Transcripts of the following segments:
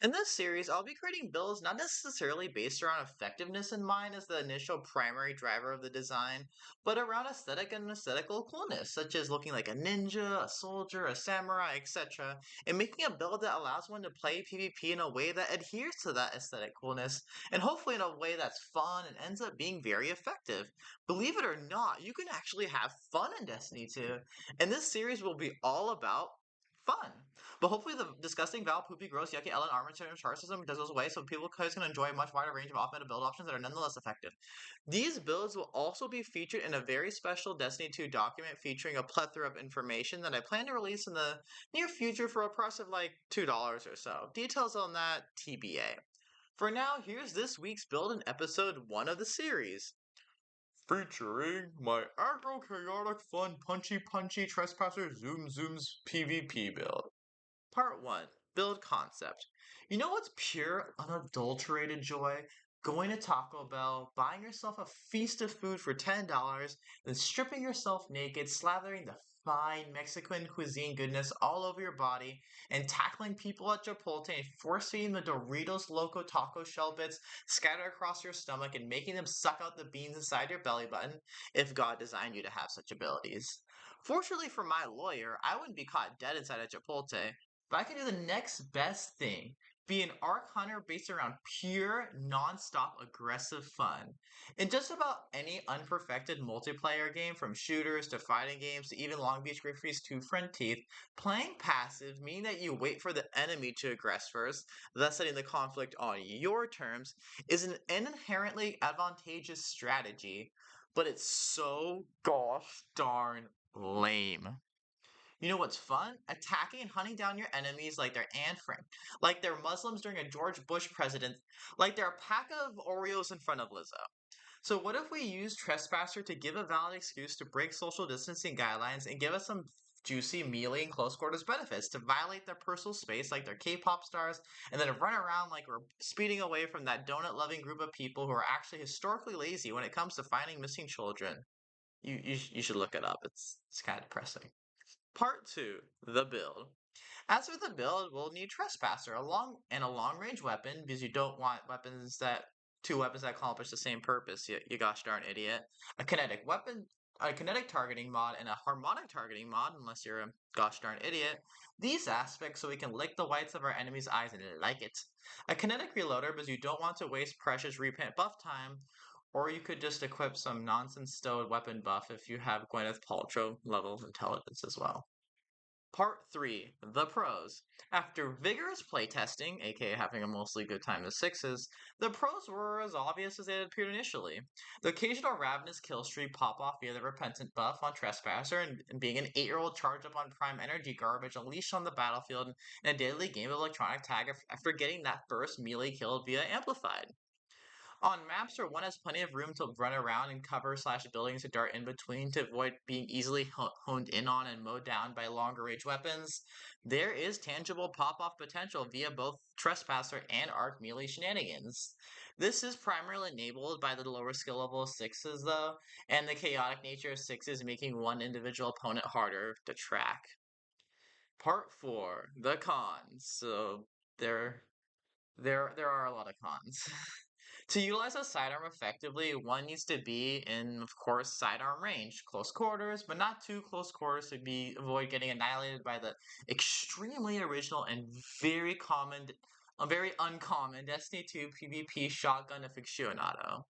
In this series, I'll be creating builds not necessarily based around effectiveness in mind as the initial primary driver of the design, but around aesthetic and aesthetical coolness, such as looking like a ninja, a soldier, a samurai, etc., and making a build that allows one to play PvP in a way that adheres to that aesthetic coolness, and hopefully in a way that's fun and ends up being very effective. Believe it or not, you can actually have fun in Destiny 2, and this series will be all about fun. But hopefully the disgusting, foul, poopy, gross, yucky, Ellen, armor char system does goes away so people guys can enjoy a much wider range of off-meta build options that are nonetheless effective. These builds will also be featured in a very special Destiny 2 document featuring a plethora of information that I plan to release in the near future for a price of like $2 or so. Details on that TBA. For now, here's this week's build in episode 1 of the series. Featuring my aggro chaotic fun punchy trespasser zoom zooms PvP build. Part 1 Build Concept. You know what's pure, unadulterated joy? Going to Taco Bell, buying yourself a feast of food for $10, then stripping yourself naked, slathering the fine Mexican cuisine goodness all over your body, and tackling people at Chipotle and force-feeding the Doritos Loco Taco shell bits scattered across your stomach and making them suck out the beans inside your belly button, if God designed you to have such abilities. Fortunately for my lawyer, I wouldn't be caught dead inside a Chipotle, but I can do the next best thing. Be an Arc Hunter based around pure, non-stop aggressive fun. In just about any unperfected multiplayer game, from shooters to fighting games to even Long Beach Griffey's Two Front Teeth, playing passive, meaning that you wait for the enemy to aggress first, thus setting the conflict on your terms, is an inherently advantageous strategy, but it's so gosh darn lame. You know what's fun? Attacking and hunting down your enemies like they're Anne Frank, like they're Muslims during a George Bush president, like they're a pack of Oreos in front of Lizzo. So what if we use Trespasser to give a valid excuse to break social distancing guidelines and give us some juicy melee and close quarters benefits to violate their personal space like they're K-pop stars and then run around like we're speeding away from that donut-loving group of people who are actually historically lazy when it comes to finding missing children? You should look it up. It's kind of depressing. Part 2 The Build. As for the build, we'll need Trespasser, a long range weapon, because you don't want two weapons that accomplish the same purpose, you gosh darn idiot. A kinetic weapon, a kinetic targeting mod, and a harmonic targeting mod, unless you're a gosh darn idiot. These aspects so we can lick the whites of our enemy's eyes and like it. A kinetic reloader, because you don't want to waste precious repaint buff time, or you could just equip some nonsense stowed weapon buff if you have Gwyneth Paltrow level intelligence as well. Part 3 The Pros. After vigorous playtesting, aka having a mostly good time with sixes, the pros were as obvious as they had appeared initially. The occasional ravenous kill streak pop off via the repentant buff on Trespasser and being an 8-year-old charged up on prime energy garbage unleashed on the battlefield in a deadly game of electronic tag after getting that first melee kill via amplified. On maps where one has plenty of room to run around and cover slash buildings to dart in between to avoid being easily honed in on and mowed down by longer range weapons, there is tangible pop-off potential via both Trespasser and Arc melee shenanigans. This is primarily enabled by the lower skill level of 6s though, and the chaotic nature of 6s making one individual opponent harder to track. Part 4, the cons. So there are a lot of cons. To utilize a sidearm effectively, one needs to be in, of course, sidearm range, close quarters, but not too close quarters to avoid getting annihilated by the extremely original and very uncommon Destiny 2 PvP shotgun aficionado.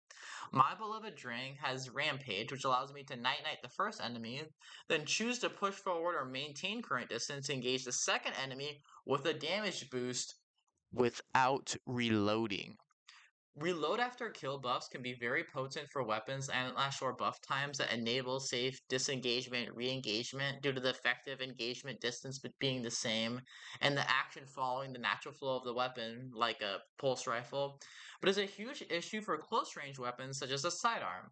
My beloved Drang has Rampage, which allows me to night-night the first enemy, then choose to push forward or maintain current distance to engage the second enemy with a damage boost without reloading. Reload after kill buffs can be very potent for weapons and last short buff times that enable safe disengagement and re-engagement due to the effective engagement distance being the same and the action following the natural flow of the weapon, like a pulse rifle, but is a huge issue for close range weapons such as a sidearm.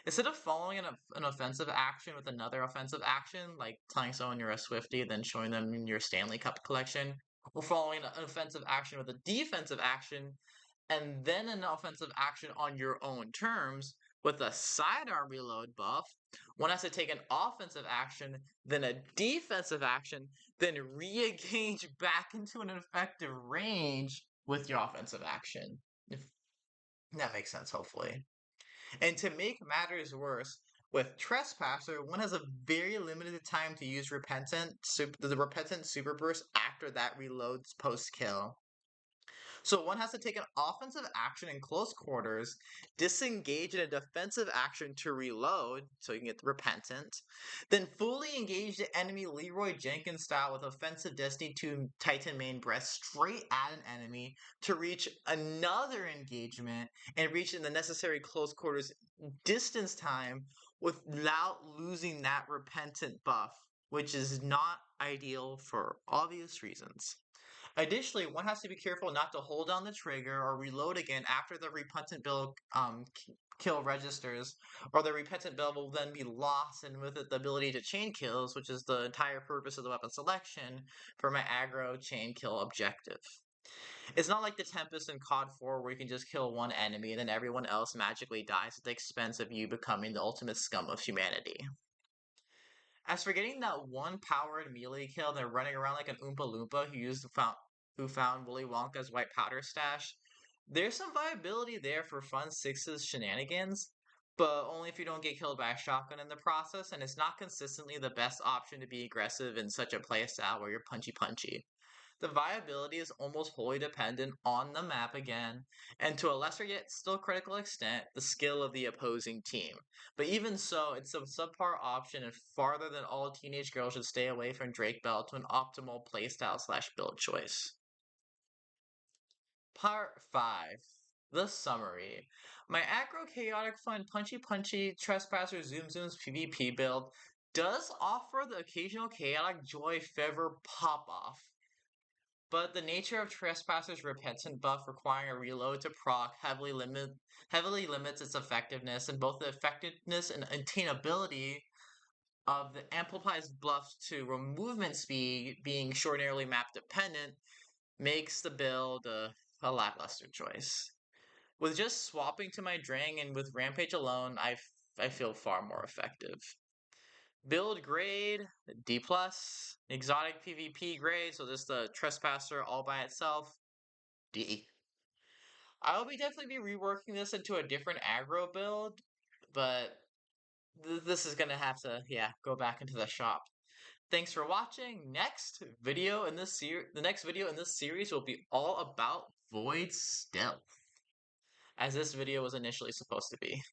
Instead of following an offensive action with another offensive action, like telling someone you're a Swifty, then showing them your Stanley Cup collection, or following an offensive action with a defensive action and then an offensive action on your own terms with a sidearm reload buff, one has to take an offensive action, then a defensive action, then re-engage back into an effective range with your offensive action. If that makes sense, hopefully. And to make matters worse, with Trespasser, one has a very limited time to use the Repentant Super Burst after that reloads post kill. So one has to take an offensive action in close quarters, disengage in a defensive action to reload, so you can get the Repentant, then fully engage the enemy Leroy Jenkins style with offensive Destiny 2 Titan main breath straight at an enemy to reach another engagement and reach in the necessary close quarters distance time without losing that Repentant buff, which is not ideal for obvious reasons. Additionally, one has to be careful not to hold down the trigger or reload again after the repentant build kill registers, or the repentant build will then be lost, and with it the ability to chain kills, which is the entire purpose of the weapon selection for my aggro chain kill objective. It's not like the Tempest in COD 4 where you can just kill one enemy and then everyone else magically dies at the expense of you becoming the ultimate scum of humanity. As for getting that one powered melee kill, they're running around like an Oompa Loompa who found Willy Wonka's white powder stash. There's some viability there for fun sixes shenanigans, but only if you don't get killed by a shotgun in the process, and it's not consistently the best option to be aggressive in such a playstyle where you're punchy. The viability is almost wholly dependent on the map again, and to a lesser yet still critical extent, the skill of the opposing team. But even so, it's a subpar option and farther than all teenage girls should stay away from Drake Bell to an optimal playstyle slash build choice. Part 5. The summary. My aggro chaotic fun punchy trespasser zooms PvP build does offer the occasional chaotic joy fever pop off, but the nature of Trespasser's Repentant buff requiring a reload to proc heavily limits its effectiveness, and both the effectiveness and attainability of the amplifies buffs to movement speed being extraordinarily map dependent makes the build a lackluster choice. With just swapping to my Drang and with Rampage alone, I feel far more effective. Build grade D plus. Exotic PvP grade, so just the Trespasser all by itself, D. I will be definitely be reworking this into a different aggro build, but this is gonna have to go back into the shop. Thanks for watching. The next video in this series will be all about Void Stealth, as this video was initially supposed to be.